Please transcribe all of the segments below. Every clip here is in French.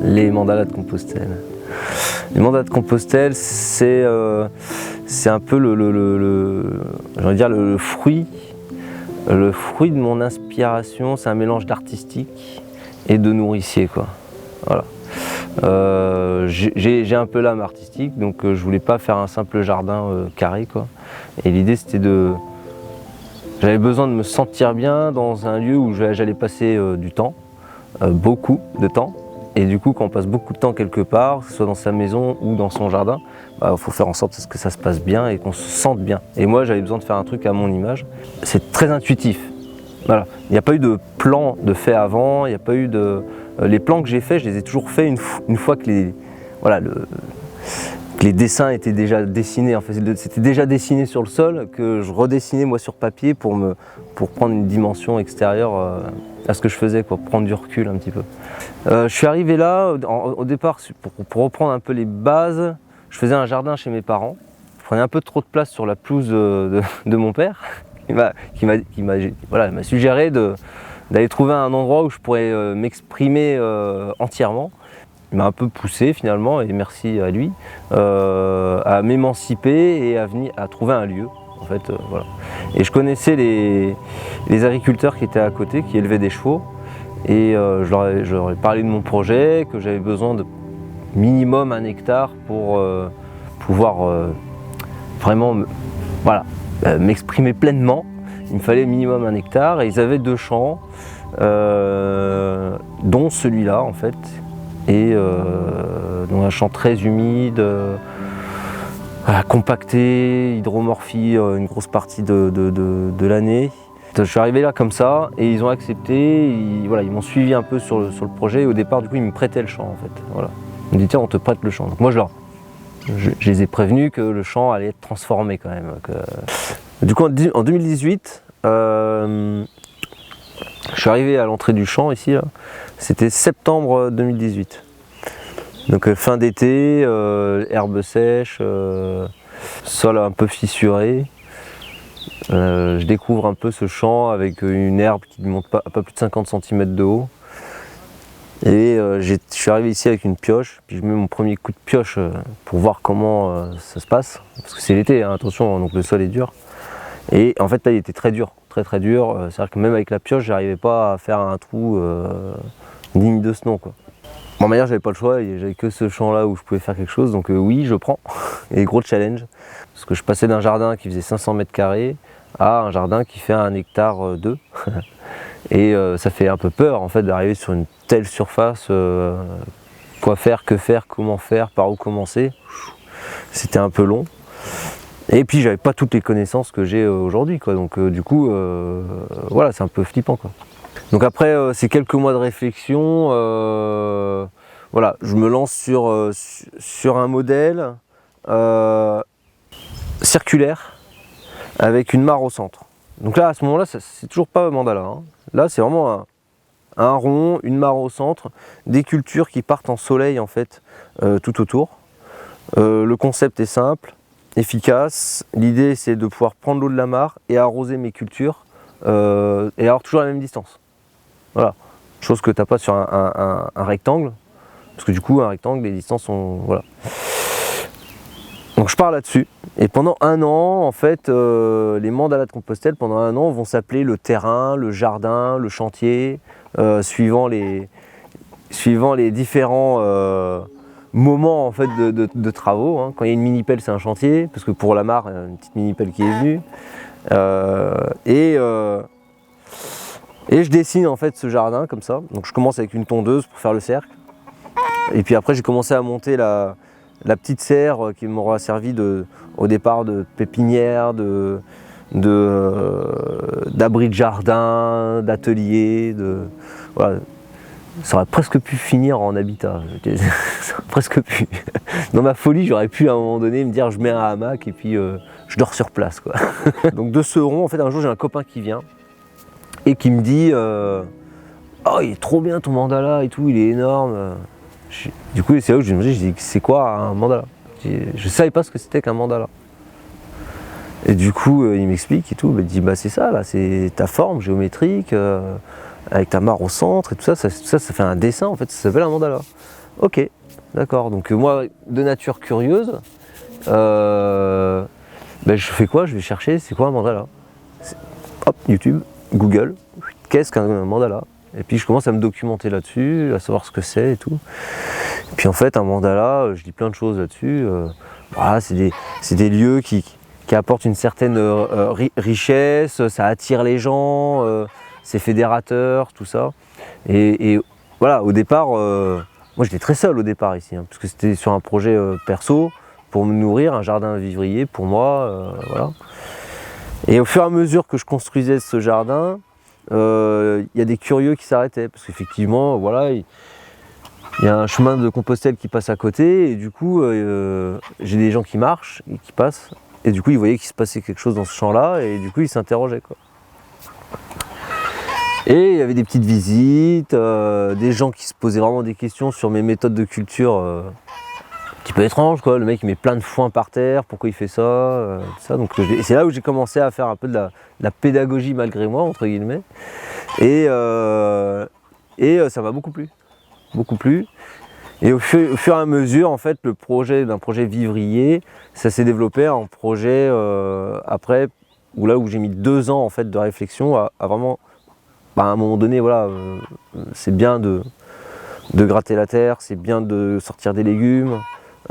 Les mandalas de Compostelle. Les mandalas de Compostelle, c'est un peu le fruit de mon inspiration. C'est un mélange d'artistique et de nourricier, quoi. Voilà. J'ai un peu l'âme artistique, donc je voulais pas faire un simple jardin carré, quoi. Et l'idée, c'était j'avais besoin de me sentir bien dans un lieu où j'allais passer du temps, beaucoup de temps. Et du coup, quand on passe beaucoup de temps quelque part, que ce soit dans sa maison ou dans son jardin, faut faire en sorte que ça se passe bien et qu'on se sente bien. Et moi, j'avais besoin de faire un truc à mon image. C'est très intuitif. Voilà. Il n'y a pas eu de plan de fait avant, il n'y a pas eu de... Les plans que j'ai faits, je les ai toujours faits une fois que les dessins étaient déjà dessinés. En fait, c'était déjà dessiné sur le sol, que je redessinais moi sur papier pour prendre une dimension extérieure à ce que je faisais, pour prendre du recul un petit peu. Je suis arrivé là, au départ, pour reprendre un peu les bases, je faisais un jardin chez mes parents. Je prenais un peu trop de place sur la pelouse de mon père, qui m'a suggéré d'aller trouver un endroit où je pourrais m'exprimer entièrement. Il m'a un peu poussé finalement, et merci à lui, à m'émanciper et à trouver un lieu. En fait, voilà. Et je connaissais les agriculteurs qui étaient à côté, qui élevaient des chevaux, et je leur ai parlé de mon projet, que j'avais besoin de minimum 1 hectare pour pouvoir vraiment m'exprimer pleinement. Il me fallait minimum 1 hectare, et ils avaient 2 champs, dont celui-là en fait, et dans un champ très humide, compacté, hydromorphie une grosse partie de l'année. Je suis arrivé là comme ça et ils ont accepté, ils m'ont suivi un peu sur le projet, et au départ du coup ils me prêtaient le champ en fait. Voilà. Ils me disaient tiens, on te prête le champ. Donc moi je les ai prévenus que le champ allait être transformé quand même. Du coup en 2018, je suis arrivé à l'entrée du champ ici, là. C'était septembre 2018. Donc fin d'été, herbe sèche, sol un peu fissuré. Je découvre un peu ce champ avec une herbe qui ne monte pas plus de 50 cm de haut. Et je suis arrivé ici avec une pioche, puis je mets mon premier coup de pioche pour voir comment ça se passe. Parce que c'est l'été, hein, attention, donc le sol est dur. Et en fait là il était très dur, très dur. C'est-à-dire que même avec la pioche, j'arrivais pas à faire un trou digne de ce nom, quoi. Bon, manière, j'avais pas le choix, j'avais que ce champ là où je pouvais faire quelque chose, donc oui, je prends. Et gros challenge, parce que je passais d'un jardin qui faisait 500 mètres carrés à un jardin qui fait 1 hectare 2. Et ça fait un peu peur en fait d'arriver sur une telle surface, quoi faire, que faire, comment faire, par où commencer. C'était un peu long. Et puis j'avais pas toutes les connaissances que j'ai aujourd'hui, quoi. Donc du coup, voilà, c'est un peu flippant, quoi. Donc après ces quelques mois de réflexion, voilà, je me lance sur un modèle circulaire avec une mare au centre. Donc là, à ce moment-là, c'est toujours pas mandala, hein. Là, c'est vraiment un rond, une mare au centre, des cultures qui partent en soleil en fait tout autour. Le concept est simple, efficace. L'idée, c'est de pouvoir prendre l'eau de la mare et arroser mes cultures et avoir toujours la même distance. Voilà, chose que tu n'as pas sur un rectangle, parce que du coup, un rectangle, les distances sont... Voilà. Donc je pars là-dessus, et pendant 1 an, en fait, les mandalas de Compostelle, pendant 1 an, vont s'appeler le terrain, le jardin, le chantier, suivant les différents moments en fait, de travaux, hein. Quand il y a une mini-pelle, c'est un chantier, parce que pour la mare, il y a une petite mini-pelle qui est venue. Et je dessine en fait ce jardin comme ça. Donc je commence avec une tondeuse pour faire le cercle. Et puis après j'ai commencé à monter la petite serre qui m'aura servi au départ de pépinière, d'abri de jardin, d'atelier, voilà. Ça aurait presque pu finir en habitat. Ça aurait presque pu. Dans ma folie, j'aurais pu à un moment donné me dire je mets un hamac et puis je dors sur place, quoi. Donc de ce rond, en fait un jour j'ai un copain qui vient et qui me dit oh, il est trop bien ton mandala et tout, il est énorme. Du coup c'est là où je me dis c'est quoi un mandala? Je savais pas ce que c'était qu'un mandala. Et du coup il m'explique et tout, il me dit bah c'est ça là, c'est ta forme géométrique avec ta mare au centre et tout ça, ça fait un dessin en fait, ça s'appelle un mandala. Ok, d'accord. Donc moi, de nature curieuse, je fais quoi? Je vais chercher, c'est quoi un mandala? Hop, YouTube, Google, qu'est-ce qu'un mandala? Et puis je commence à me documenter là-dessus, à savoir ce que c'est et tout. Et puis en fait, un mandala, je lis plein de choses là-dessus. Voilà, c'est des lieux qui apportent une certaine richesse, ça attire les gens, c'est fédérateur, tout ça. Et voilà, au départ, moi j'étais très seul au départ ici, hein, parce que c'était sur un projet perso, pour me nourrir, un jardin vivrier pour moi, voilà. Et au fur et à mesure que je construisais ce jardin, il y a des curieux qui s'arrêtaient, parce qu'effectivement, voilà, il y a un chemin de Compostelle qui passe à côté, et du coup, j'ai des gens qui marchent et qui passent, et du coup, ils voyaient qu'il se passait quelque chose dans ce champ-là, et du coup, ils s'interrogeaient, quoi. Et il y avait des petites visites, des gens qui se posaient vraiment des questions sur mes méthodes de culture, un petit peu étranges, quoi. Le mec il met plein de foin par terre, pourquoi il fait ça, tout ça. Donc c'est là où j'ai commencé à faire un peu de la pédagogie malgré moi, entre guillemets. Et ça m'a beaucoup plu. Beaucoup plu. Et au fur et à mesure, en fait, le projet d'un projet vivrier, ça s'est développé en projet après, où j'ai mis 2 ans en fait de réflexion à vraiment, à un moment donné, voilà, c'est bien de gratter la terre, c'est bien de sortir des légumes.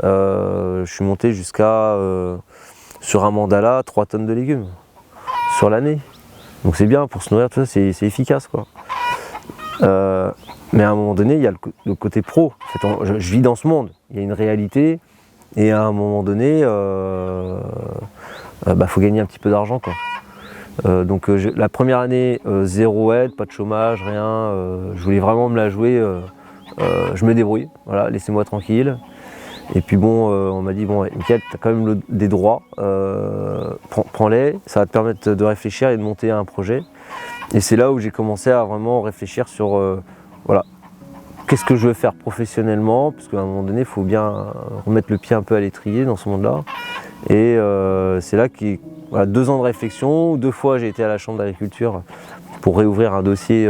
Je suis monté jusqu'à, sur un mandala, 3 tonnes de légumes sur l'année. Donc c'est bien pour se nourrir, tout ça, c'est efficace, quoi. Mais à un moment donné, il y a le côté pro. En fait, je vis dans ce monde, il y a une réalité, et à un moment donné, faut gagner un petit peu d'argent, quoi. Donc la première année, 0 aide, pas de chômage, rien. Je voulais vraiment me la jouer. Je me débrouille, voilà, laissez-moi tranquille. Et puis bon, on m'a dit, bon, Mickaël, tu as quand même des droits, prends-les, ça va te permettre de réfléchir et de monter un projet. Et c'est là où j'ai commencé à vraiment réfléchir sur, voilà, qu'est-ce que je veux faire professionnellement, parce qu'à un moment donné, il faut bien remettre le pied un peu à l'étrier dans ce monde-là. Et c'est là qu'il, voilà, 2 ans de réflexion, 2 fois j'ai été à la chambre d'agriculture pour réouvrir un dossier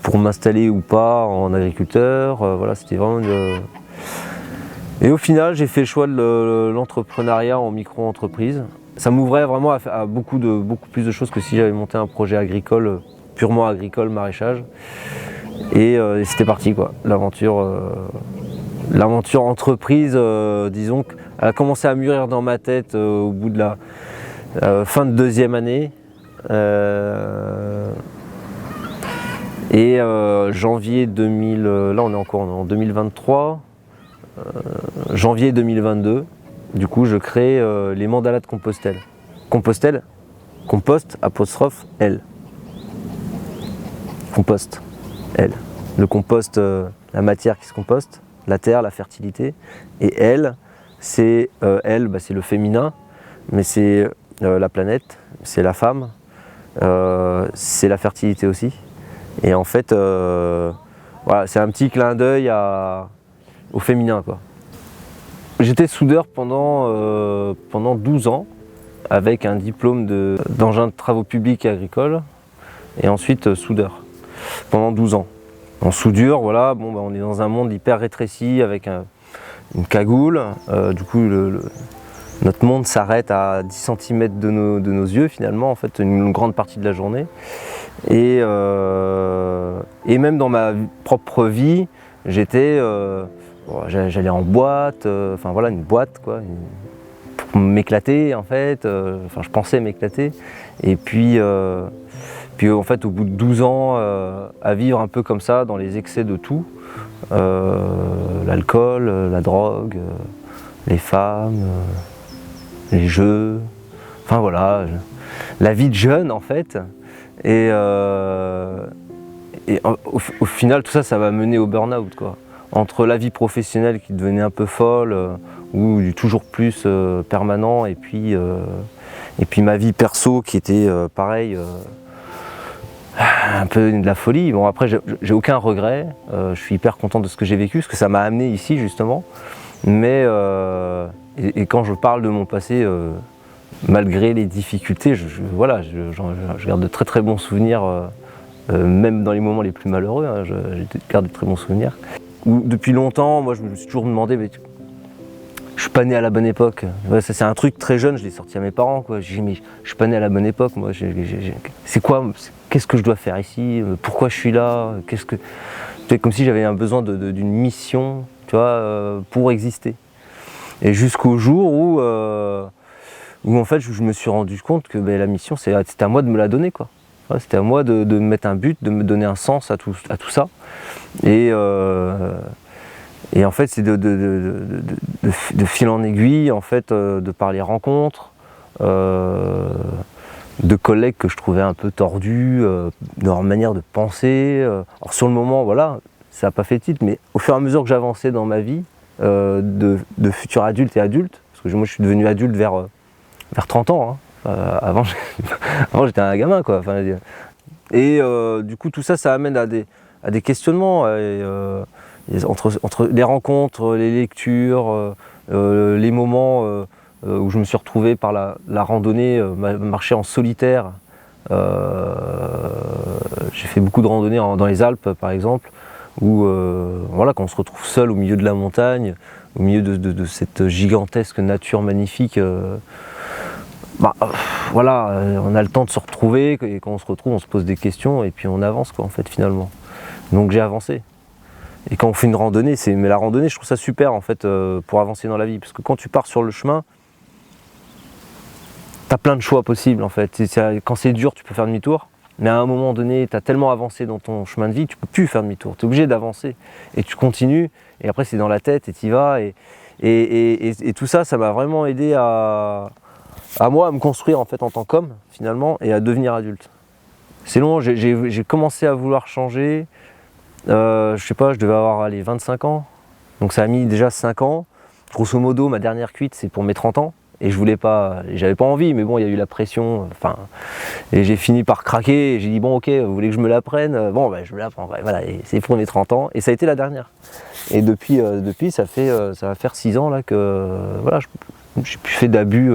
pour m'installer ou pas en agriculteur. Voilà, c'était vraiment une... Et au final, j'ai fait le choix de l'entrepreneuriat en micro-entreprise. Ça m'ouvrait vraiment à beaucoup plus de choses que si j'avais monté un projet agricole, purement agricole, maraîchage. Et c'était parti, quoi. L'aventure entreprise, disons, elle a commencé à mûrir dans ma tête au bout de la fin de 2e année. Janvier 2000, là on est encore en 2023. Janvier 2022, du coup je crée les mandalas de Compostelle. Compostelle, compost apostrophe L. Compost, L. Le compost, la matière qui se composte, la terre, la fertilité. Et L, c'est c'est le féminin, mais c'est la planète, c'est la femme, c'est la fertilité aussi. Et en fait, voilà, c'est un petit clin d'œil au féminin, quoi. J'étais soudeur pendant 12 ans avec un diplôme d'engin de travaux publics et agricoles et ensuite soudeur pendant 12 ans. En soudure, voilà, bon, on est dans un monde hyper rétréci avec une cagoule. Du coup, notre monde s'arrête à 10 cm de nos yeux finalement, en fait, une grande partie de la journée. Et même dans ma propre vie, j'étais, j'allais en boîte, enfin voilà, une boîte, quoi, pour m'éclater en fait. Enfin, je pensais m'éclater. Et puis en fait, au bout de 12 ans, à vivre un peu comme ça, dans les excès de tout, l'alcool, la drogue, les femmes, les jeux, enfin voilà, la vie de jeune en fait. Et au final, tout ça, ça m'a mené au burn-out, quoi. Entre la vie professionnelle qui devenait un peu folle, ou du toujours plus permanent, et puis ma vie perso qui était pareil, un peu de la folie. Bon, après, j'ai aucun regret, je suis hyper content de ce que j'ai vécu, parce que ça m'a amené ici justement. Mais et quand je parle de mon passé, malgré les difficultés, voilà, je garde de très très bons souvenirs, même dans les moments les plus malheureux, hein, je garde de très bons souvenirs. où depuis longtemps, moi je me suis toujours demandé, mais je suis pas né à la bonne époque. Ouais, ça c'est un truc très jeune, je l'ai sorti à mes parents, quoi. J'ai dit, mais je suis pas né à la bonne époque, moi. C'est quoi, qu'est-ce que je dois faire ici? Pourquoi je suis là? C'est comme si j'avais un besoin d'une mission, tu vois, pour exister. Et jusqu'au jour où en fait je me suis rendu compte que la mission c'était à moi de me la donner, quoi. Ouais, c'était à moi de me mettre un but, de me donner un sens à tout ça. Et en fait c'est de fil en aiguille, en fait, de par les rencontres, de collègues que je trouvais un peu tordus, de leur manière de penser. Alors sur le moment, voilà, ça n'a pas fait titre, mais au fur et à mesure que j'avançais dans ma vie, de futur adulte et adulte, parce que moi je suis devenu adulte vers 30 ans, hein. Avant j'étais un gamin, quoi. Enfin, et du coup tout ça amène à des questionnements, entre les rencontres, les lectures, les moments où je me suis retrouvé par la randonnée, marcher en solitaire. J'ai fait beaucoup de randonnées dans les Alpes, par exemple, où voilà, quand on se retrouve seul au milieu de la montagne, au milieu de cette gigantesque nature magnifique, voilà, on a le temps de se retrouver, et quand on se retrouve, on se pose des questions et puis on avance, quoi, en fait, finalement. Donc j'ai avancé. Et quand on fait une randonnée, mais la randonnée, je trouve ça super, en fait, pour avancer dans la vie, parce que quand tu pars sur le chemin, tu as plein de choix possibles, en fait. Quand c'est dur, tu peux faire demi-tour, mais à un moment donné, tu as tellement avancé dans ton chemin de vie, tu peux plus faire demi-tour, tu es obligé d'avancer, et tu continues, et après c'est dans la tête, et tu y vas, et tout ça m'a vraiment aidé à moi à me construire, en fait, en tant qu'homme, finalement, et à devenir adulte. C'est long, j'ai commencé à vouloir changer, je sais pas, je devais avoir 25 ans, donc ça a mis déjà 5 ans. Grosso modo, ma dernière cuite, c'est pour mes 30 ans, et j'avais pas envie, mais bon, il y a eu la pression, et j'ai fini par craquer, et j'ai dit, bon, ok, vous voulez que je me la prenne? Bon, je me la prends, voilà, et c'est pour mes 30 ans, et ça a été la dernière. Et depuis ça va faire 6 ans là que, voilà, j'ai plus fait d'abus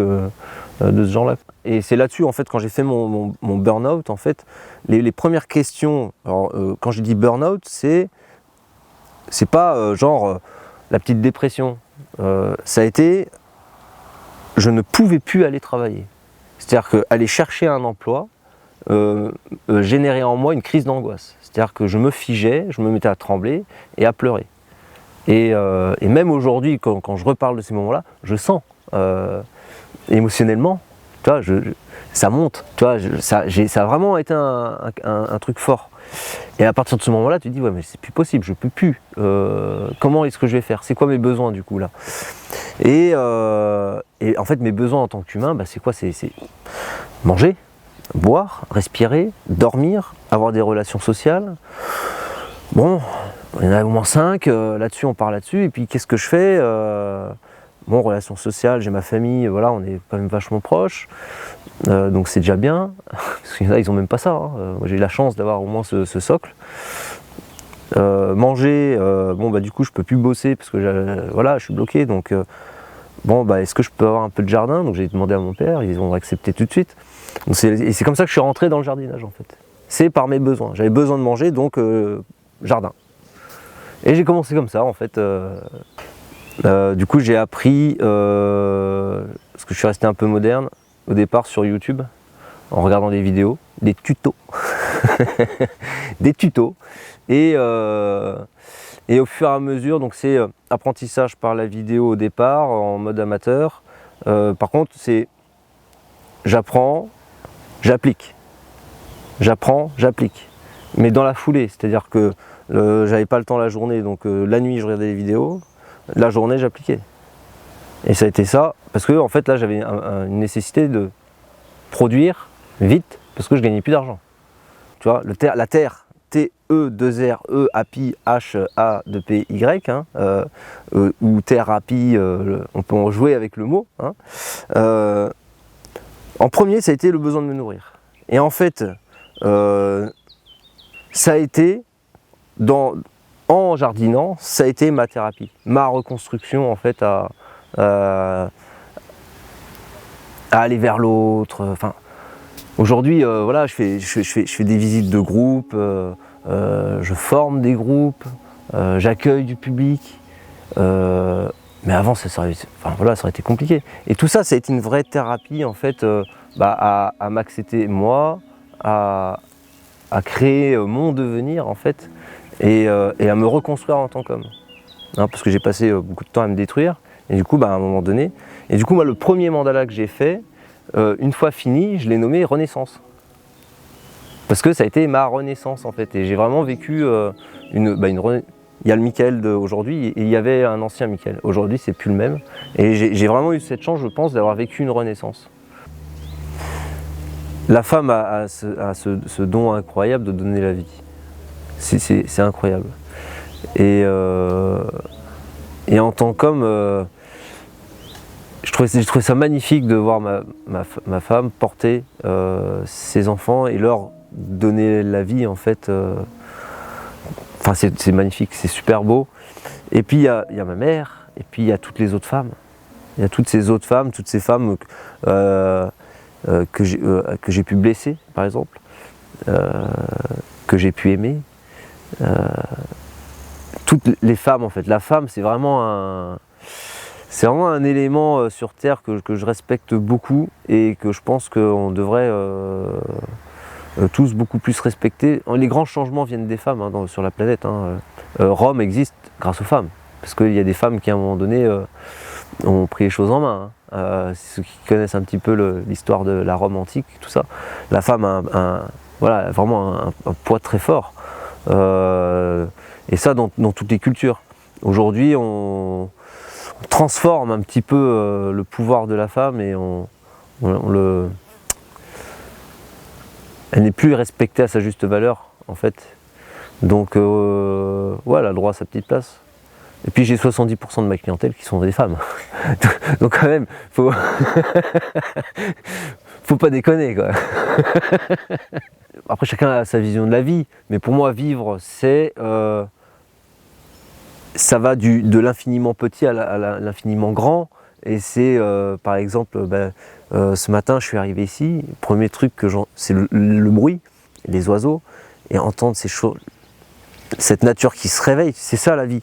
de ce genre-là. Et c'est là-dessus, en fait, quand j'ai fait mon burn-out, en fait, les premières questions, alors, quand je dis burn-out, c'est pas genre la petite dépression. Ça a été, je ne pouvais plus aller travailler. C'est-à-dire qu'aller chercher un emploi générait en moi une crise d'angoisse. C'est-à-dire que je me figeais, je me mettais à trembler et à pleurer. Et même aujourd'hui, quand je reparle de ces moments-là, je sens émotionnellement, tu vois, ça monte, tu vois, ça a vraiment été un truc fort. Et à partir de ce moment-là, tu te dis, ouais, mais c'est plus possible, je peux plus. Comment est-ce que je vais faire? C'est quoi mes besoins, du coup, là? Et en fait, mes besoins en tant qu'humain, c'est quoi? C'est manger, boire, respirer, dormir, avoir des relations sociales. Bon, il y en a au moins 5, là-dessus, on part là-dessus. Et puis, qu'est-ce que je fais? Bon, relations sociales, j'ai ma famille, voilà, on est quand même vachement proches. Donc c'est déjà bien, parce qu'il y en a, ils n'ont même pas ça, hein. Moi j'ai eu la chance d'avoir au moins ce socle. Manger, du coup je peux plus bosser parce que voilà, je suis bloqué, donc est-ce que je peux avoir un peu de jardin? Donc j'ai demandé à mon père, ils ont accepté tout de suite. Donc et c'est comme ça que je suis rentré dans le jardinage, en fait. C'est par mes besoins, j'avais besoin de manger, donc jardin. Et j'ai commencé comme ça, en fait. Du coup j'ai appris, parce que je suis resté un peu moderne, au départ sur YouTube, en regardant des vidéos, des tutos, des tutos, et au fur et à mesure, donc c'est apprentissage par la vidéo au départ, en mode amateur. Par contre, c'est j'apprends, j'applique, j'apprends, j'applique, mais dans la foulée, c'est-à-dire que j'avais pas le temps la journée, donc la nuit je regardais les vidéos, la journée j'appliquais. Et ça a été ça, parce que en fait là j'avais une nécessité de produire vite, parce que je gagnais plus d'argent. Tu vois, la terre, T-E-2-R-E, API, H-A-2-P-Y, hein, ou thérapie, on peut en jouer avec le mot. Hein. En premier, ça a été le besoin de me nourrir. Et en fait, ça a été, en jardinant, ça a été ma thérapie, ma reconstruction, en fait, à aller vers l'autre. Aujourd'hui, voilà, je fais des visites de groupe, je forme des groupes, j'accueille du public. Mais avant, ça aurait été compliqué. Et tout ça, ça a été une vraie thérapie en fait, à m'accepter moi, à créer mon devenir en fait, et à me reconstruire en tant qu'homme. Hein, parce que j'ai passé beaucoup de temps à me détruire, et du coup, à un moment donné, et du coup, moi, le premier mandala que j'ai fait, une fois fini, je l'ai nommé Renaissance. Parce que ça a été ma renaissance en fait, et j'ai vraiment vécu il y a le Michael d'aujourd'hui et il y avait un ancien Michael. Aujourd'hui, c'est plus le même. Et j'ai vraiment eu cette chance, je pense, d'avoir vécu une renaissance. La femme a ce don incroyable de donner la vie. C'est incroyable. Et en tant qu'homme, je trouvais ça magnifique de voir ma femme porter ses enfants et leur donner la vie en fait. Enfin, c'est magnifique, c'est super beau. Et puis il y a ma mère, et puis il y a toutes les autres femmes. Il y a toutes ces autres femmes, toutes ces femmes que j'ai pu blesser, par exemple, que j'ai pu aimer. Toutes les femmes, en fait. La femme, c'est vraiment un élément sur Terre que je respecte beaucoup et que je pense qu'on devrait tous beaucoup plus respecter. Les grands changements viennent des femmes sur la planète. Rome existe grâce aux femmes, parce qu'il y a des femmes qui à un moment donné ont pris les choses en main. Ceux qui connaissent un petit peu l'histoire de la Rome antique, tout ça, la femme a vraiment un poids très fort. Et ça dans toutes les cultures. Aujourd'hui, on transforme un petit peu le pouvoir de la femme et elle n'est plus respectée à sa juste valeur en fait. Donc elle a le droit à sa petite place. Et puis j'ai 70% de ma clientèle qui sont des femmes. Donc quand même, faut pas déconner quoi. Après chacun a sa vision de la vie, mais pour moi vivre ça va de l'infiniment petit à l'infiniment grand. Et c'est par exemple, ce matin je suis arrivé ici, le premier truc c'est le bruit, les oiseaux, et entendre cette nature qui se réveille, c'est ça la vie.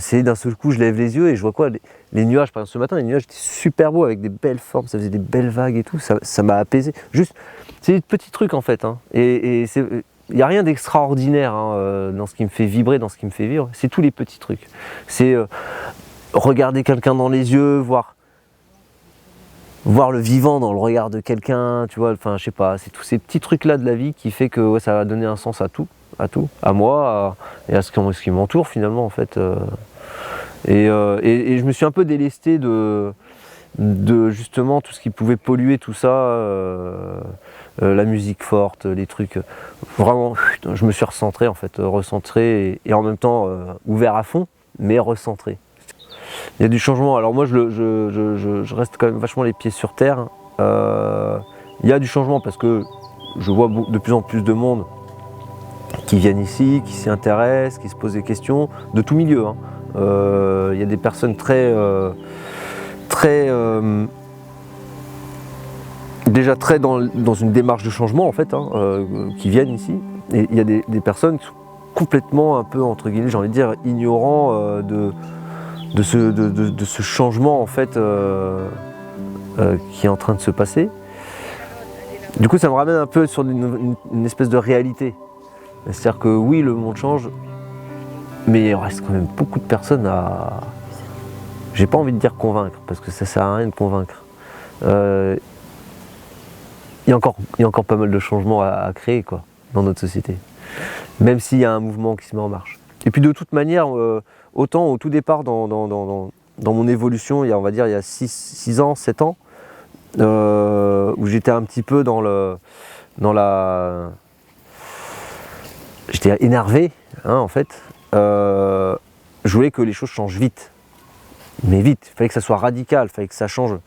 C'est d'un seul coup je lève les yeux et je vois quoi, les nuages, par exemple ce matin les nuages étaient super beaux avec des belles formes, ça faisait des belles vagues et tout, ça m'a apaisé. Juste, c'est des petits trucs en fait, et il n'y a rien d'extraordinaire dans ce qui me fait vibrer, dans ce qui me fait vivre, c'est tous les petits trucs. C'est regarder quelqu'un dans les yeux, voir le vivant dans le regard de quelqu'un, tu vois, enfin je sais pas, c'est tous ces petits trucs là de la vie qui fait que ça va donner un sens à tout, à moi et à ce qui m'entoure finalement en fait. Et je me suis un peu délesté de justement tout ce qui pouvait polluer tout ça, la musique forte, les trucs. Vraiment, je me suis recentré en fait, recentré et en même temps ouvert à fond, mais recentré. Il y a du changement. Alors moi, je reste quand même vachement les pieds sur terre. Il y a du changement parce que je vois de plus en plus de monde qui viennent ici, qui s'y intéressent, qui se posent des questions, de tout milieu. Il y a des personnes déjà très dans une démarche de changement en fait, qui viennent ici. Et il y a des personnes qui sont complètement un peu, entre guillemets, j'ai envie de dire, ignorants de ce changement en fait qui est en train de se passer. Du coup ça me ramène un peu sur une espèce de réalité. C'est-à-dire que oui, le monde change, mais il reste quand même beaucoup de personnes à... J'ai pas envie de dire convaincre, parce que ça sert à rien de convaincre. Il y a encore pas mal de changements à créer quoi, dans notre société. Même s'il y a un mouvement qui se met en marche. Et puis de toute manière, autant au tout départ dans mon évolution, on va dire il y a 6 ans, 7 ans, où j'étais un petit peu j'étais énervé, en fait. Je voulais que les choses changent vite. Mais vite, il fallait que ça soit radical, il fallait que ça change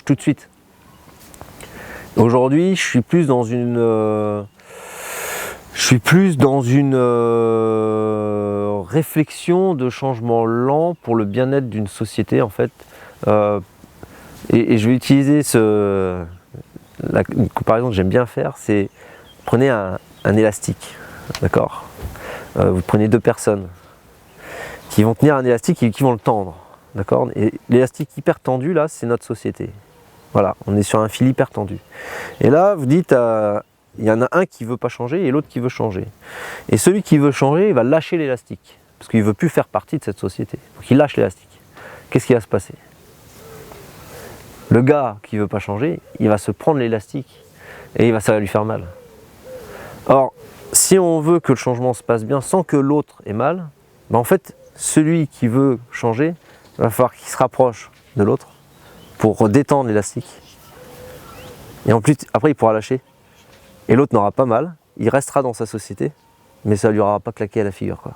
tout de suite. Aujourd'hui, je suis plus dans une réflexion de changement lent pour le bien-être d'une société en fait. Et je vais utiliser une comparaison que j'aime bien faire, c'est prenez un élastique, d'accord, Vous prenez deux personnes qui vont tenir un élastique et qui vont le tendre. D'accord ? Et l'élastique hyper tendu, là, c'est notre société. Voilà, on est sur un fil hyper tendu. Et là, vous dites, il y en a un qui ne veut pas changer et l'autre qui veut changer. Et celui qui veut changer, il va lâcher l'élastique. Parce qu'il ne veut plus faire partie de cette société. Donc il lâche l'élastique. Qu'est-ce qui va se passer ? Le gars qui ne veut pas changer, il va se prendre l'élastique et ça va lui faire mal. Or, si on veut que le changement se passe bien sans que l'autre ait mal, ben en fait, celui qui veut changer, il va falloir qu'il se rapproche de l'autre pour détendre l'élastique. Et en plus, après, il pourra lâcher. Et l'autre n'aura pas mal, il restera dans sa société, mais ça ne lui aura pas claqué à la figure, quoi.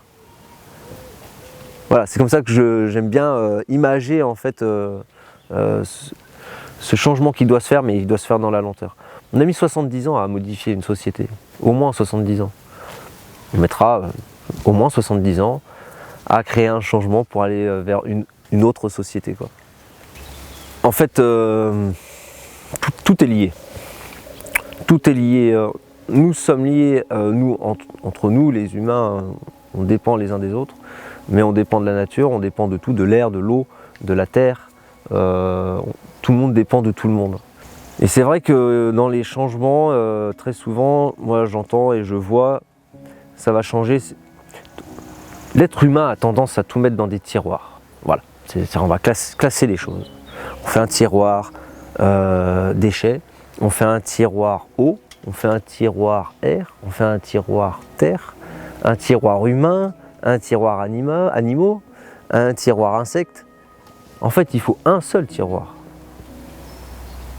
Voilà, c'est comme ça que j'aime bien imager en fait ce changement qui doit se faire, mais il doit se faire dans la lenteur. On a mis 70 ans à modifier une société, au moins 70 ans. On mettra au moins 70 ans à créer un changement pour aller vers une autre société, quoi. En fait, tout est lié. Tout est lié. Nous sommes liés, entre nous, les humains, on dépend les uns des autres, mais on dépend de la nature, on dépend de tout, de l'air, de l'eau, de la terre. Tout le monde dépend de tout le monde. Et c'est vrai que dans les changements, très souvent, moi j'entends et je vois, ça va changer. L'être humain a tendance à tout mettre dans des tiroirs. Voilà, on va classer les choses. On fait un tiroir déchets, on fait un tiroir eau, on fait un tiroir air, on fait un tiroir terre, un tiroir humain, un tiroir animaux, un tiroir insectes. En fait, il faut un seul tiroir.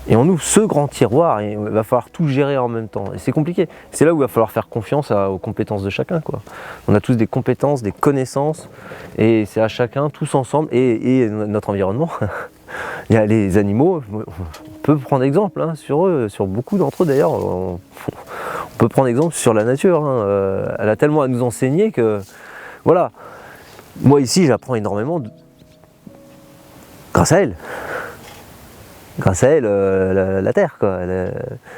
Et on ouvre ce grand tiroir et il va falloir tout gérer en même temps. Et c'est compliqué. C'est là où il va falloir faire confiance aux compétences de chacun, quoi. On a tous des compétences, des connaissances, et c'est à chacun, tous ensemble, et notre environnement. Il y a les animaux, on peut prendre exemple sur eux, sur beaucoup d'entre eux d'ailleurs. On peut prendre exemple sur la nature. Elle a tellement à nous enseigner que, voilà. Moi ici, j'apprends énormément grâce à elle. Grâce à elle, la Terre, quoi.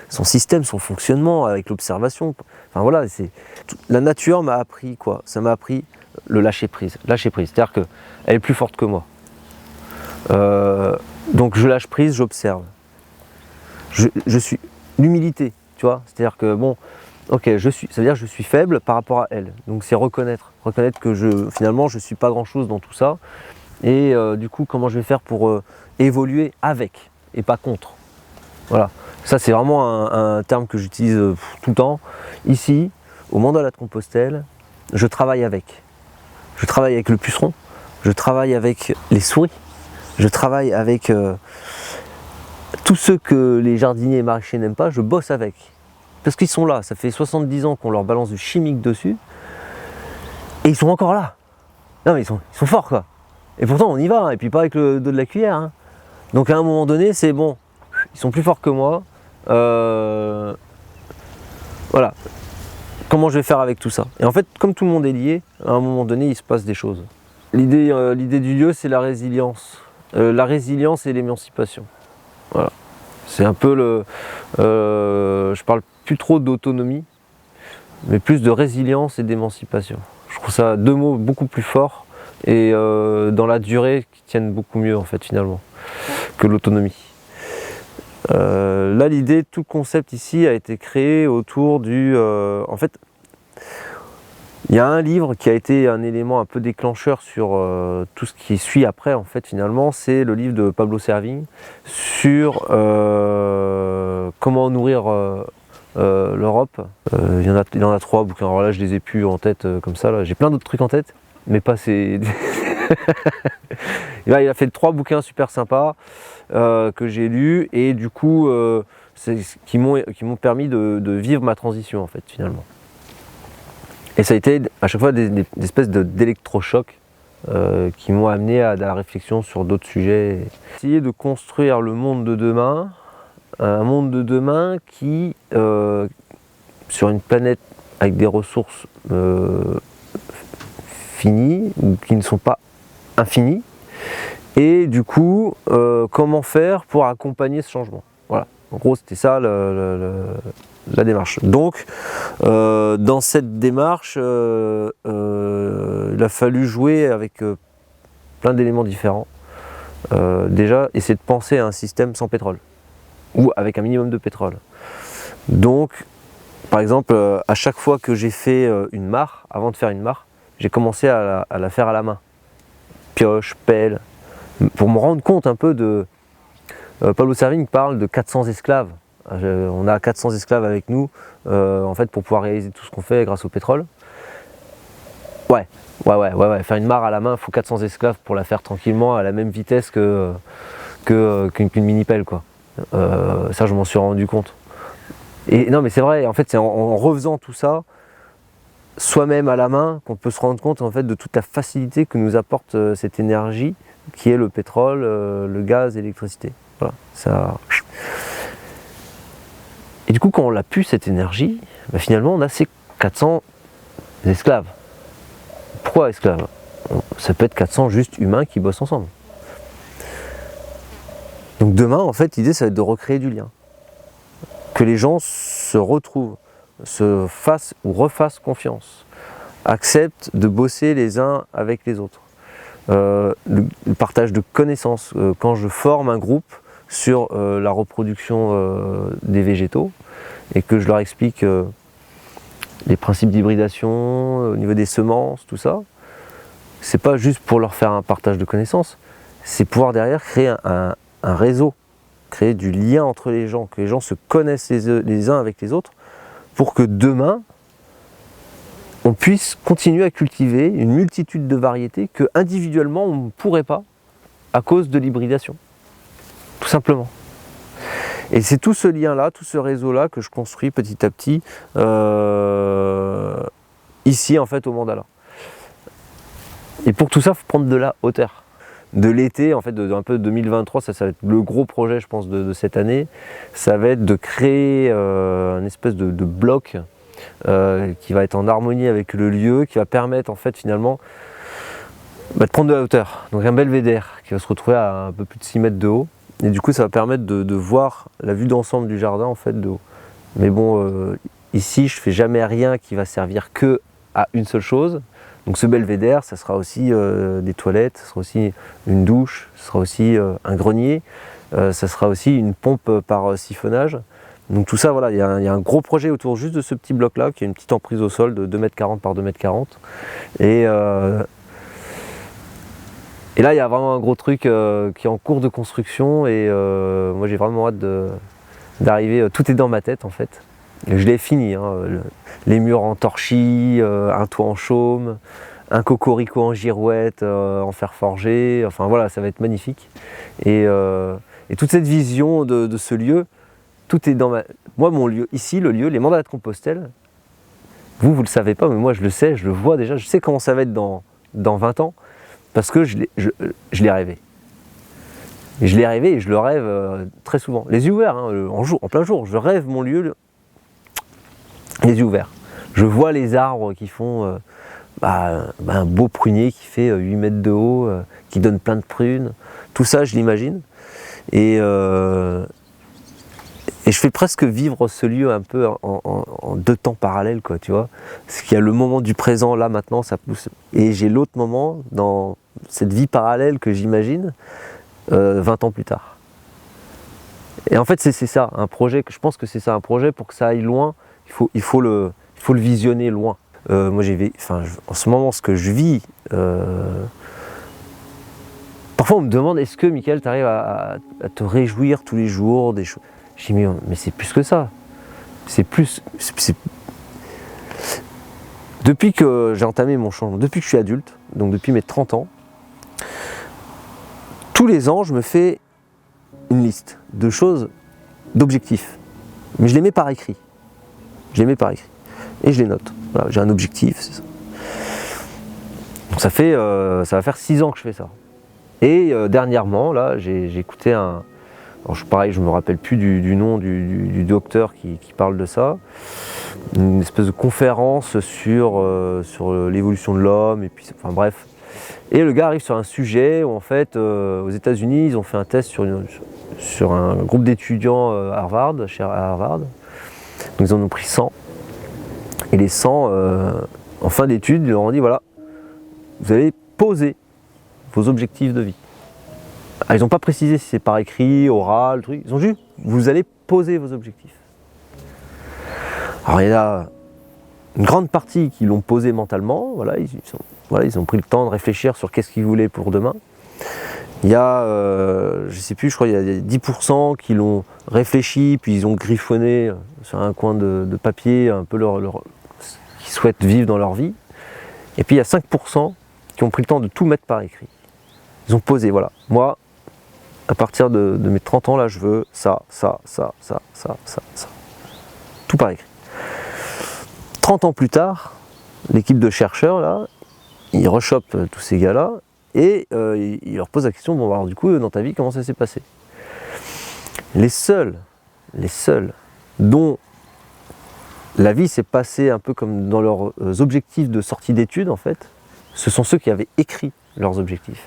Son système, son fonctionnement, avec l'observation. Enfin voilà, la nature m'a appris quoi ? Ça m'a appris le lâcher prise. Lâcher prise, c'est-à-dire qu'elle est plus forte que moi. Donc je lâche prise, j'observe. Je suis l'humilité, tu vois. C'est-à-dire que bon, ok, ça veut dire que je suis faible par rapport à elle. Donc c'est reconnaître que finalement je suis pas grand-chose dans tout ça. Et du coup, comment je vais faire pour évoluer avec et pas contre. Voilà, ça c'est vraiment un terme que j'utilise tout le temps. Ici, au Mandala de Compostelle, je travaille avec. Je travaille avec le puceron, je travaille avec les souris, je travaille avec tous ceux que les jardiniers et maraîchers n'aiment pas, je bosse avec. Parce qu'ils sont là, ça fait 70 ans qu'on leur balance du chimique dessus, et ils sont encore là. Non mais ils sont forts, quoi. Et pourtant on y va, et puis pas avec le dos de la cuillère. Donc à un moment donné, c'est bon, ils sont plus forts que moi. Voilà. Comment je vais faire avec tout ça ? Et en fait, comme tout le monde est lié, à un moment donné, il se passe des choses. L'idée du lieu, c'est la résilience. La résilience et l'émancipation. Voilà. C'est un peu je parle plus trop d'autonomie, mais plus de résilience et d'émancipation. Je trouve ça deux mots beaucoup plus forts et dans la durée qui tiennent beaucoup mieux en fait finalement que l'autonomie. Là l'idée, tout le concept ici a été créé autour en fait, il y a un livre qui a été un élément un peu déclencheur sur tout ce qui suit après en fait finalement, c'est le livre de Pablo Servigne sur comment nourrir l'Europe. Il y en a 3 bouquins, alors là je les ai plus en tête comme ça, là. J'ai plein d'autres trucs en tête, mais pas ces... Il a fait 3 bouquins super sympas que j'ai lus et du coup qui m'ont permis de vivre ma transition en fait finalement. Et ça a été à chaque fois des espèces d'électrochocs qui m'ont amené à la réflexion sur d'autres sujets. Essayer de construire le monde de demain, un monde de demain qui, sur une planète avec des ressources finies, ou qui ne sont pas infinies, et du coup, comment faire pour accompagner ce changement. Voilà, en gros c'était ça la démarche. Donc, dans cette démarche, il a fallu jouer avec plein d'éléments différents. Déjà, essayer de penser à un système sans pétrole, ou avec un minimum de pétrole. Donc, par exemple, à chaque fois que j'ai fait une mare, avant de faire une mare, j'ai commencé à la faire à la main. Pioche, pelle, pour me rendre compte un peu de... Paulo Servigne parle de 400 esclaves. On a 400 esclaves avec nous, en fait, pour pouvoir réaliser tout ce qu'on fait grâce au pétrole. Ouais. Faire une mare à la main, il faut 400 esclaves pour la faire tranquillement à la même vitesse qu'une mini-pelle, quoi. Ça, je m'en suis rendu compte. Et non, mais c'est vrai, en fait, c'est en refaisant tout ça, soi-même à la main, qu'on peut se rendre compte, en fait, de toute la facilité que nous apporte cette énergie, qui est le pétrole, le gaz et l'électricité. Voilà, ça... Et du coup, quand on l'a pu, cette énergie, bah, finalement, on a ces 400 esclaves. Pourquoi esclaves? Ça peut être 400 juste humains qui bossent ensemble. Donc demain, en fait, l'idée, ça va être de recréer du lien. Que les gens se retrouvent, se fassent ou refassent confiance, acceptent de bosser les uns avec les autres. Le partage de connaissances. Quand je forme un groupe sur la reproduction des végétaux et que je leur explique les principes d'hybridation au niveau des semences, tout ça, c'est pas juste pour leur faire un partage de connaissances, c'est pouvoir derrière créer un réseau, créer du lien entre les gens, que les gens se connaissent les uns avec les autres, pour que demain, on puisse continuer à cultiver une multitude de variétés que individuellement on ne pourrait pas à cause de l'hybridation. Tout simplement. Et c'est tout ce lien-là, tout ce réseau-là que je construis petit à petit ici en fait au Mandala. Et pour tout ça, il faut prendre de la hauteur. De l'été, en fait, un peu 2023, ça va être le gros projet, je pense, de cette année. Ça va être de créer un espèce de bloc qui va être en harmonie avec le lieu, qui va permettre, en fait, finalement, de prendre de la hauteur. Donc un belvédère qui va se retrouver à un peu plus de 6 mètres de haut. Et du coup, ça va permettre de voir la vue d'ensemble du jardin, en fait, de haut. Mais bon, ici, je ne fais jamais rien qui va servir que à une seule chose. Donc ce belvédère, ça sera aussi des toilettes, ça sera aussi une douche, ça sera aussi un grenier, ça sera aussi une pompe par siphonnage. Donc tout ça, voilà, il y a un gros projet autour juste de ce petit bloc-là, qui a une petite emprise au sol de 2,40 m par 2,40 m. Et là, il y a vraiment un gros truc qui est en cours de construction et moi j'ai vraiment hâte d'arriver. Tout est dans ma tête en fait. Et je l'ai fini, hein, les murs en torchis, un toit en chaume, un cocorico en girouette, en fer forgé, enfin voilà, ça va être magnifique. Et toute cette vision de ce lieu, tout est dans moi, mon lieu, ici, le lieu, les Mandala de Compostelle, vous le savez pas, mais moi je le sais, je le vois déjà, je sais comment ça va être dans 20 ans, parce que je l'ai rêvé. Et je l'ai rêvé et je le rêve très souvent. Les yeux ouverts, hein, en plein jour, je rêve mon lieu, les yeux ouverts. Je vois les arbres qui font un beau prunier qui fait 8 mètres de haut, qui donne plein de prunes. Tout ça, je l'imagine. Et je fais presque vivre ce lieu un peu en deux temps parallèles, quoi, tu vois. Parce qu'il y a le moment du présent, là, maintenant, ça pousse. Et j'ai l'autre moment, dans cette vie parallèle que j'imagine, 20 ans plus tard. Et en fait, c'est ça, un projet, je pense que c'est ça, un projet, pour que ça aille loin, il faut le visionner loin. Moi, en ce moment, ce que je vis, parfois on me demande, est-ce que, Michael, tu arrives à te réjouir tous les jours des choses? Je dis, mais c'est plus que ça. Depuis que j'ai entamé mon changement, depuis que je suis adulte, donc depuis mes 30 ans, tous les ans, je me fais une liste de choses, d'objectifs. Mais je les mets par écrit. Et je les note. Voilà, j'ai un objectif, c'est ça. Donc ça va faire 6 ans que je fais ça. Et dernièrement, là, j'ai écouté un... Alors pareil, je ne me rappelle plus du nom du docteur qui parle de ça. Une espèce de conférence sur l'évolution de l'homme, et puis, enfin bref. Et le gars arrive sur un sujet où en fait, aux États-Unis, ils ont fait un test sur un groupe d'étudiants à Harvard, Donc ils en ont pris 100. Et les 100, en fin d'études, ils leur ont dit voilà, vous allez poser vos objectifs de vie. Ils n'ont pas précisé si c'est par écrit, oral, truc. Ils ont dit vous allez poser vos objectifs. Alors il y a une grande partie qui l'ont posé mentalement, voilà, ils ont pris le temps de réfléchir sur qu'est-ce qu'ils voulaient pour demain. Il y a, je sais plus, je crois qu'il y a 10% qui l'ont réfléchi, puis ils ont griffonné sur un coin de papier un peu ce qu'ils souhaitent vivre dans leur vie. Et puis il y a 5% qui ont pris le temps de tout mettre par écrit. Ils ont posé, voilà, moi, à partir de mes 30 ans, là, je veux ça. Tout par écrit. 30 ans plus tard, l'équipe de chercheurs, là, ils rechopent tous ces gars-là, et ils leur posent la question, bon alors du coup, dans ta vie, comment ça s'est passé? Les seuls dont la vie s'est passée un peu comme dans leurs objectifs de sortie d'études, en fait, ce sont ceux qui avaient écrit leurs objectifs.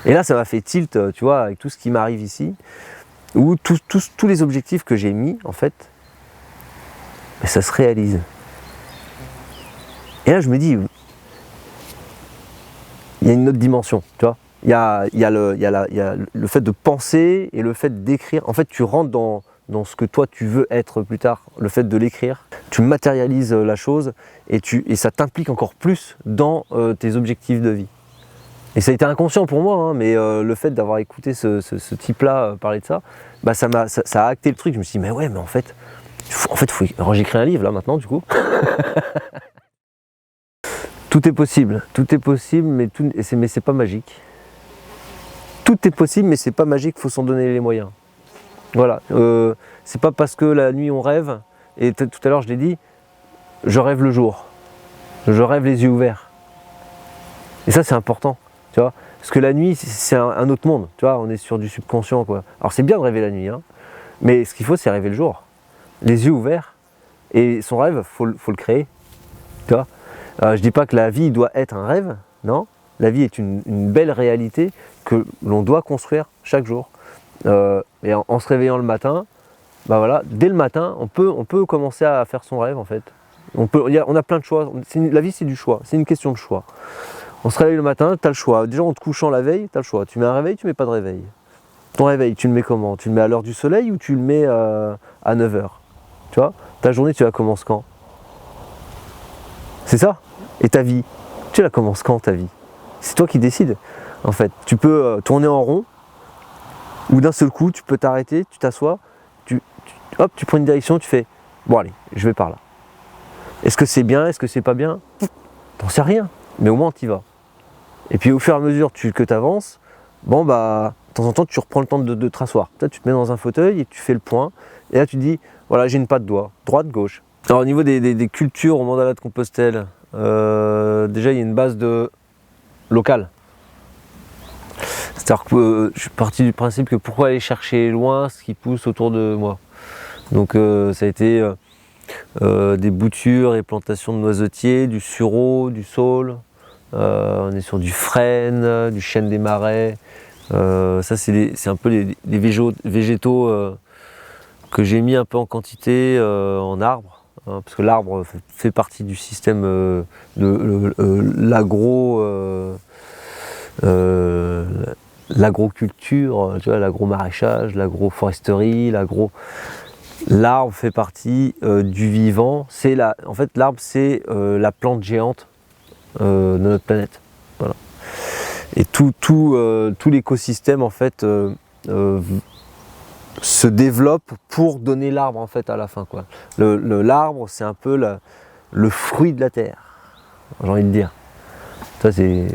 Et là, ça m'a fait tilt, tu vois, avec tout ce qui m'arrive ici, où tous les objectifs que j'ai mis, en fait, ça se réalise. Et là, je me dis, il y a une autre dimension, tu vois. Il y a le fait de penser et le fait d'écrire. En fait, tu rentres dans ce que toi tu veux être plus tard, le fait de l'écrire. Tu matérialises la chose et ça t'implique encore plus dans tes objectifs de vie. Et ça a été inconscient pour moi, hein, mais le fait d'avoir écouté ce type-là parler de ça, bah ça a acté le truc. Je me suis dit, mais ouais, mais en fait, alors j'écris un livre là maintenant du coup. Tout est possible, mais c'est pas magique. Tout est possible, mais c'est pas magique, il faut s'en donner les moyens. Voilà, c'est pas parce que la nuit on rêve, et tout à l'heure je l'ai dit, je rêve le jour, je rêve les yeux ouverts. Et ça c'est important, tu vois, parce que la nuit c'est un autre monde, tu vois, on est sur du subconscient quoi. Alors c'est bien de rêver la nuit, hein, mais ce qu'il faut c'est rêver le jour, les yeux ouverts, et son rêve, faut le créer, tu vois. Je dis pas que la vie doit être un rêve, non, la vie est une belle réalité que l'on doit construire chaque jour. Et en se réveillant le matin, bah voilà, dès le matin, on peut commencer à faire son rêve en fait. On a plein de choix. La vie c'est du choix, c'est une question de choix. On se réveille le matin, tu as le choix. Déjà en te couchant la veille, tu as le choix. Tu mets un réveil, tu mets pas de réveil. Ton réveil, tu le mets comment? Tu le mets à l'heure du soleil ou tu le mets à 9h? Tu vois, ta journée, tu la commences quand? C'est ça. Et ta vie, tu la commences quand ta vie? C'est toi qui décides. En fait, tu peux tourner en rond, ou d'un seul coup, tu peux t'arrêter, tu t'assois, hop, tu prends une direction, tu fais bon allez, je vais par là. Est-ce que c'est bien, est-ce que c'est pas bien? T'en sais rien, mais au moins tu y vas. Et puis au fur et à mesure que tu avances, bon bah, de temps en temps tu reprends le temps de te rasseoir. Tu te mets dans un fauteuil et tu fais le point, et là tu te dis voilà, j'ai une patte doigt, droite, gauche. Alors au niveau des cultures au Mandala de Compostelle, déjà il y a une base locale. C'est-à-dire que je suis parti du principe que pourquoi aller chercher loin ce qui pousse autour de moi. Donc ça a été des boutures et plantations de noisetiers, du sureau, du saule, on est sur du frêne, du chêne des marais. Ça c'est un peu les végétaux que j'ai mis un peu en quantité en arbre, hein, parce que l'arbre fait partie du système de l'agroculture, tu vois, l'agro-maraîchage, l'agroforesterie, l'arbre fait partie du vivant. En fait, l'arbre c'est la plante géante de notre planète. Voilà. Et tout l'écosystème en fait se développe pour donner l'arbre en fait à la fin, quoi. L'arbre c'est un peu le fruit de la terre, j'ai envie de dire. Ça c'est.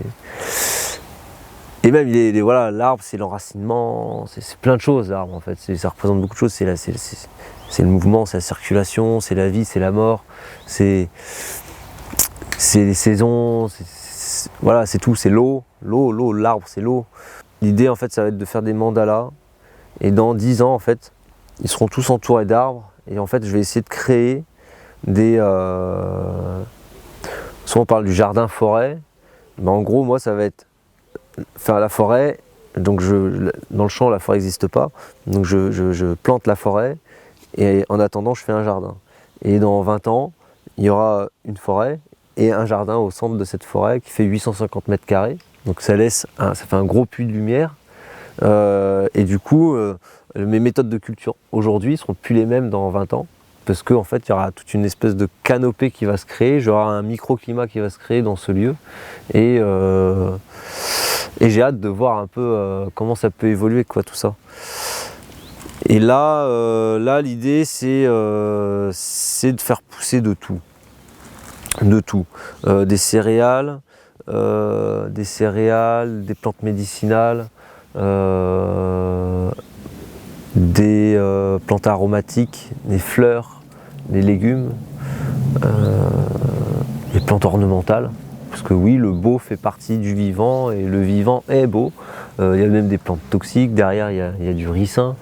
Et même voilà, l'arbre c'est l'enracinement, c'est plein de choses l'arbre en fait, ça représente beaucoup de choses, c'est le mouvement, c'est la circulation, c'est la vie, c'est la mort, c'est les saisons, voilà, c'est tout, c'est l'eau, l'arbre c'est l'eau. L'idée en fait ça va être de faire des mandalas, et dans 10 ans en fait, ils seront tous entourés d'arbres, et en fait je vais essayer de créer des... Souvent on parle du jardin-forêt, mais en gros moi ça va être faire la forêt, donc dans le champ la forêt n'existe pas, donc je plante la forêt et en attendant je fais un jardin. Et dans 20 ans, il y aura une forêt et un jardin au centre de cette forêt qui fait 850 mètres carrés. Donc ça fait un gros puits de lumière. Et du coup, mes méthodes de culture aujourd'hui ne seront plus les mêmes dans 20 ans. Parce qu'en fait, il y aura toute une espèce de canopée qui va se créer, j'aurai un microclimat qui va se créer dans ce lieu. Et j'ai hâte de voir un peu comment ça peut évoluer, quoi, tout ça. Et là l'idée, c'est de faire pousser de tout. De tout. Des céréales, des plantes médicinales, des plantes aromatiques, des fleurs, des légumes, des plantes ornementales. Parce que oui, le beau fait partie du vivant et le vivant est beau. Il y a même des plantes toxiques, derrière il y a du ricin.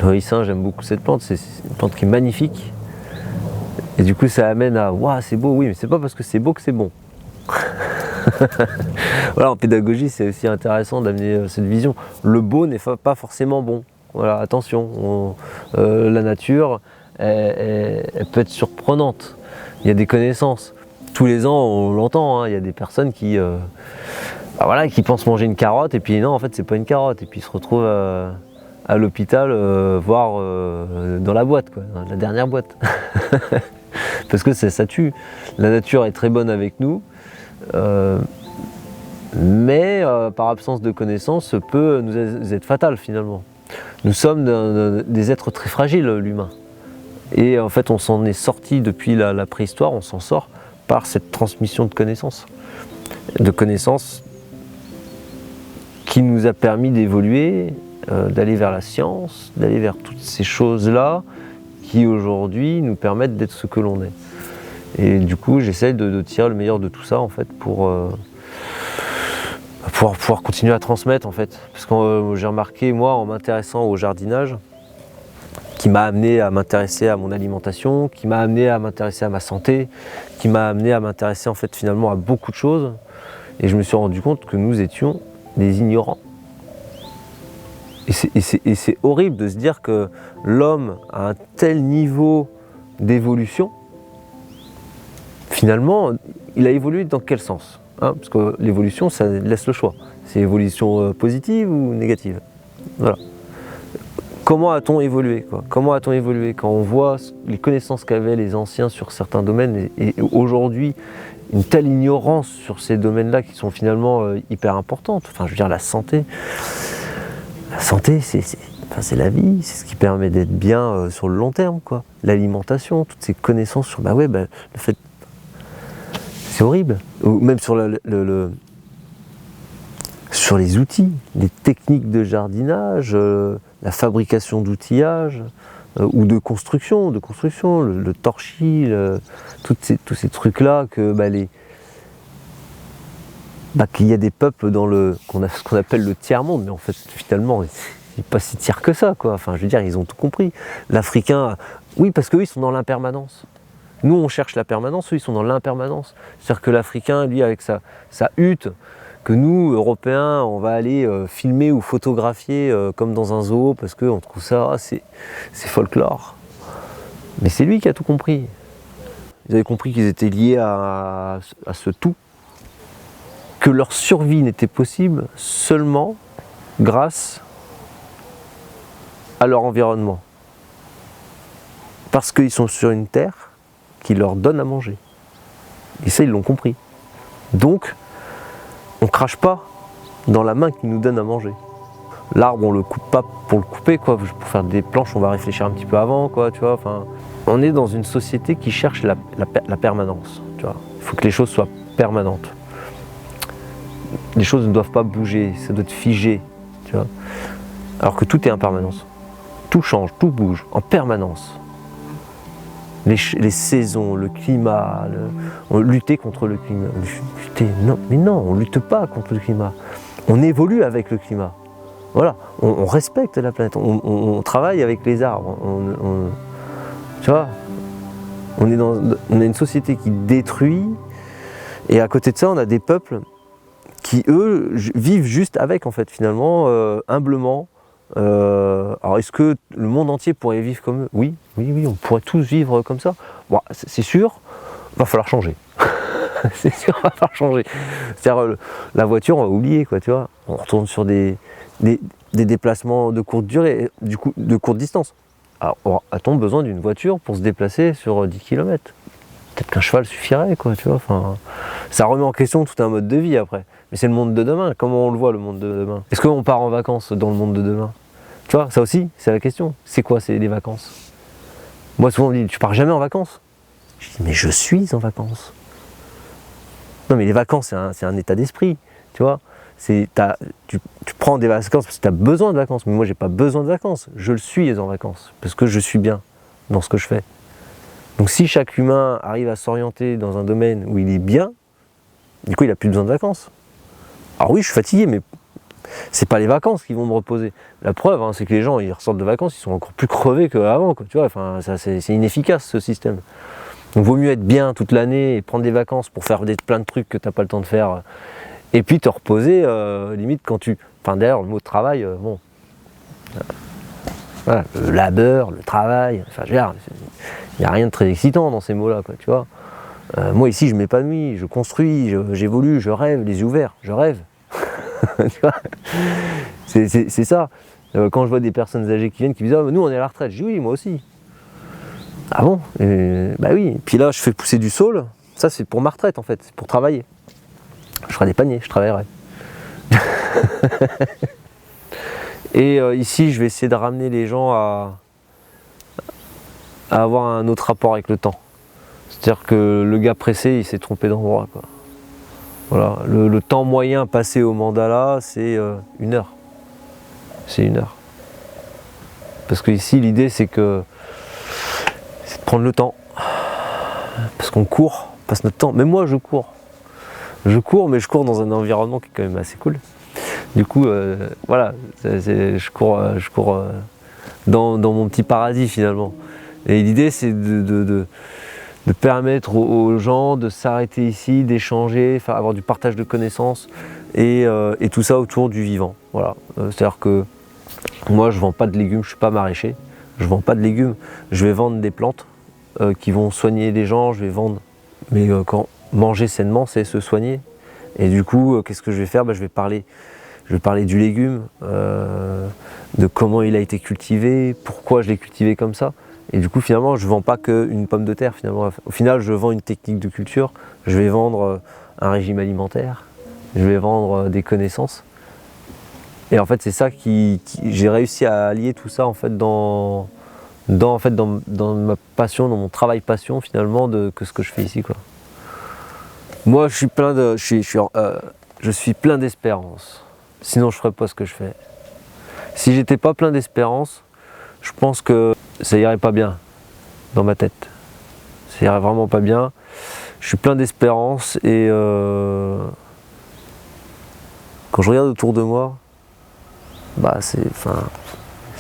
Le ricin, j'aime beaucoup cette plante, c'est une plante qui est magnifique. Et du coup ça amène à « waouh, c'est beau », oui, mais c'est pas parce que c'est beau que c'est bon. Voilà, en pédagogie, c'est aussi intéressant d'amener cette vision. Le beau n'est pas forcément bon. Voilà, attention, la nature, elle peut être surprenante. Il y a des connaissances. Tous les ans, on l'entend, hein, il y a des personnes qui pensent manger une carotte et puis non, en fait, c'est pas une carotte. Et puis ils se retrouvent à l'hôpital, voire dans la boîte, quoi, dans la dernière boîte. Parce que ça tue. La nature est très bonne avec nous. Mais par absence de connaissances, peut nous être fatal finalement. Nous sommes des êtres très fragiles, l'humain. Et en fait, on s'en est sorti depuis la préhistoire, on s'en sort par cette transmission de connaissances. De connaissances qui nous a permis d'évoluer, d'aller vers la science, d'aller vers toutes ces choses-là qui aujourd'hui nous permettent d'être ce que l'on est. Et du coup, j'essaye de tirer le meilleur de tout ça en fait pour pouvoir continuer à transmettre en fait. Parce que j'ai remarqué, moi, en m'intéressant au jardinage, qui m'a amené à m'intéresser à mon alimentation, qui m'a amené à m'intéresser à ma santé, qui m'a amené à m'intéresser en fait finalement à beaucoup de choses. Et je me suis rendu compte que nous étions des ignorants. Et c'est horrible de se dire que l'homme a un tel niveau d'évolution. Finalement, il a évolué dans quel sens, hein? Parce que l'évolution, ça laisse le choix. C'est évolution positive ou négative. Voilà. Comment a-t-on évolué, quoi? Comment a-t-on évolué quand on voit les connaissances qu'avaient les anciens sur certains domaines et aujourd'hui, une telle ignorance sur ces domaines-là qui sont finalement hyper importantes. Enfin, je veux dire, la santé, c'est la vie, c'est ce qui permet d'être bien sur le long terme, quoi. L'alimentation, toutes ces connaissances sur, le fait, c'est horrible. Ou même sur sur les outils, les techniques de jardinage, la fabrication d'outillage ou de construction, le torchis, tous ces trucs-là qu'il y a des peuples dans ce qu'on appelle le tiers-monde, mais en fait finalement c'est pas si tiers que ça, quoi. Enfin, je veux dire, ils ont tout compris. L'Africain, oui, parce qu'eux ils sont dans l'impermanence. Nous on cherche la permanence, eux ils sont dans l'impermanence. C'est-à-dire que l'Africain, lui, avec sa hutte, que nous, Européens, on va aller filmer ou photographier comme dans un zoo parce qu'on trouve ça, c'est folklore. Mais c'est lui qui a tout compris. Ils avaient compris qu'ils étaient liés à ce tout, que leur survie n'était possible seulement grâce à leur environnement. Parce qu'ils sont sur une terre qui leur donne à manger. Et ça, ils l'ont compris. Donc, on crache pas dans la main qui nous donne à manger. L'arbre, on le coupe pas pour le couper, quoi. Pour faire des planches, on va réfléchir un petit peu avant, quoi, tu vois. Enfin, on est dans une société qui cherche la permanence, tu vois. Il faut que les choses soient permanentes. Les choses ne doivent pas bouger, ça doit être figé, tu vois. Alors que tout est en permanence. Tout change, tout bouge, en permanence. Les saisons, le climat, lutter contre le climat. Non, on ne lutte pas contre le climat. On évolue avec le climat. Voilà, on respecte la planète, on travaille avec les arbres. Tu vois, on a une société qui détruit, et à côté de ça, on a des peuples qui, eux, vivent juste avec, en fait, finalement, humblement, Alors est-ce que le monde entier pourrait vivre comme eux? Oui, on pourrait tous vivre comme ça. Bon, c'est sûr, va falloir changer. C'est sûr, va falloir changer. C'est-à-dire, la voiture, on va oublier, quoi, tu vois. On retourne sur des déplacements de courte durée, du coup, de courte distance. Alors, a-t-on besoin d'une voiture pour se déplacer sur 10 km? Peut-être qu'un cheval suffirait, quoi, tu vois. Enfin, ça remet en question tout un mode de vie après. Mais c'est le monde de demain. Comment on le voit, le monde de demain? Est-ce qu'on part en vacances dans le monde de demain? Tu vois, ça aussi, c'est la question. C'est quoi, c'est les vacances? Moi, souvent, on me dit, tu pars jamais en vacances? Je dis, mais je suis en vacances. Non, mais les vacances, c'est un état d'esprit, tu vois. Tu prends des vacances parce que tu as besoin de vacances. Mais moi, j'ai pas besoin de vacances. Je le suis en vacances parce que je suis bien dans ce que je fais. Donc si chaque humain arrive à s'orienter dans un domaine où il est bien, du coup il n'a plus besoin de vacances. Alors oui, je suis fatigué, mais c'est pas les vacances qui vont me reposer. La preuve, hein, c'est que les gens, ils ressortent de vacances, ils sont encore plus crevés qu'avant, quoi, tu vois. Enfin, c'est inefficace ce système. Donc vaut mieux être bien toute l'année et prendre des vacances pour faire plein de trucs que tu n'as pas le temps de faire. Et puis te reposer, limite quand tu... Enfin d'ailleurs, le mot travail, bon... Voilà, le labeur, le travail, enfin je veux dire, il n'y a rien de très excitant dans ces mots-là, quoi, tu vois. Moi ici je m'épanouis, je construis, j'évolue, je rêve, les yeux ouverts, je rêve. Tu vois, c'est ça. Quand je vois des personnes âgées qui viennent qui me disent « Ah, nous on est à la retraite », je dis « Oui, moi aussi ». Ah bon? Bah oui, et puis là je fais pousser du saule, ça c'est pour ma retraite en fait, c'est pour travailler. Je ferai des paniers, je travaillerai. Et ici, je vais essayer de ramener les gens à avoir un autre rapport avec le temps. C'est-à-dire que le gars pressé, il s'est trompé d'endroit, quoi. Voilà. Le temps moyen passé au mandala, c'est 1 heure. C'est 1 heure. Parce que ici, l'idée, c'est de prendre le temps. Parce qu'on court, on passe notre temps. Même moi, je cours. Je cours, mais je cours dans un environnement qui est quand même assez cool. Du coup, voilà, je cours dans mon petit paradis finalement. Et l'idée, c'est de permettre aux gens de s'arrêter ici, d'échanger, avoir du partage de connaissances et tout ça autour du vivant. Voilà. C'est-à-dire que moi, je ne vends pas de légumes, je ne suis pas maraîcher. Je ne vends pas de légumes, je vais vendre des plantes qui vont soigner les gens, je vais vendre. Mais quand manger sainement, c'est se soigner. Et du coup, qu'est-ce que je vais faire? Je vais parler du légume, de comment il a été cultivé, pourquoi je l'ai cultivé comme ça. Et du coup, finalement, je ne vends pas qu'une pomme de terre. Finalement. Au final, je vends une technique de culture, je vais vendre un régime alimentaire, je vais vendre des connaissances. Et en fait, c'est ça j'ai réussi à allier tout ça en fait, dans ma passion, dans mon travail passion finalement, que ce que je fais ici, quoi. Moi, je suis plein d'espérance. Sinon, je ne ferais pas ce que je fais. Si j'étais pas plein d'espérance, je pense que ça irait pas bien dans ma tête. Ça irait vraiment pas bien. Je suis plein d'espérance et quand je regarde autour de moi, c'est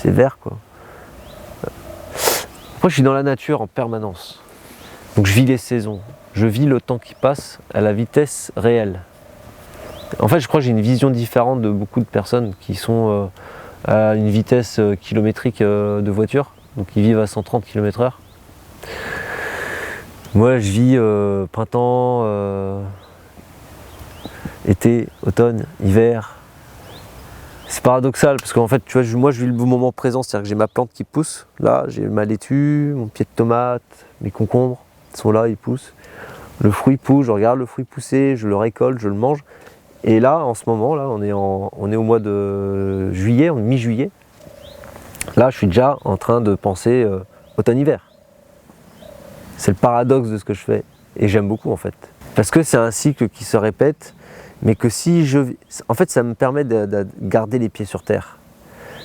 vert, quoi. Moi, je suis dans la nature en permanence. Donc, je vis les saisons. Je vis le temps qui passe à la vitesse réelle. En fait, je crois que j'ai une vision différente de beaucoup de personnes qui sont à une vitesse kilométrique de voiture, donc ils vivent à 130 km/h. Moi, je vis printemps, été, automne, hiver. C'est paradoxal parce qu'en fait, tu vois, moi, je vis le moment présent, c'est-à-dire que j'ai ma plante qui pousse. Là, j'ai ma laitue, mon pied de tomate, mes concombres sont là, ils poussent. Le fruit pousse, je regarde le fruit pousser, je le récolte, je le mange. Et là, en ce moment, là, on est au mois de juillet, mi-juillet. Là, je suis déjà en train de penser automne-hiver. C'est le paradoxe de ce que je fais. Et j'aime beaucoup, en fait. Parce que c'est un cycle qui se répète, mais que en fait, ça me permet de garder les pieds sur terre.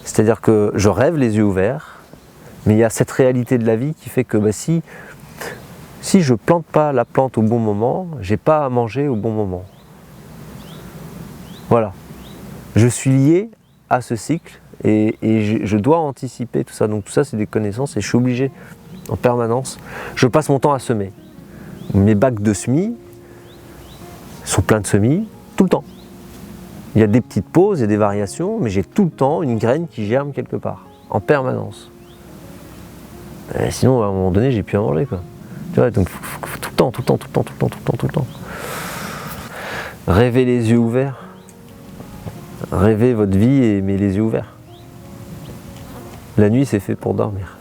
C'est-à-dire que je rêve les yeux ouverts, mais il y a cette réalité de la vie qui fait que si je plante pas la plante au bon moment, j'ai pas à manger au bon moment. Voilà. Je suis lié à ce cycle et je dois anticiper tout ça. Donc tout ça, c'est des connaissances et je suis obligé en permanence. Je passe mon temps à semer. Mes bacs de semis sont pleins de semis tout le temps. Il y a des petites pauses et des variations, mais j'ai tout le temps une graine qui germe quelque part, en permanence. Et sinon, à un moment donné, j'ai plus à manger, quoi. Tu vois, donc tout le temps, tout le temps, tout le temps, tout le temps, tout le temps, tout le temps. Rêvez les yeux ouverts. Rêvez votre vie, mais les yeux ouverts. La nuit, c'est fait pour dormir.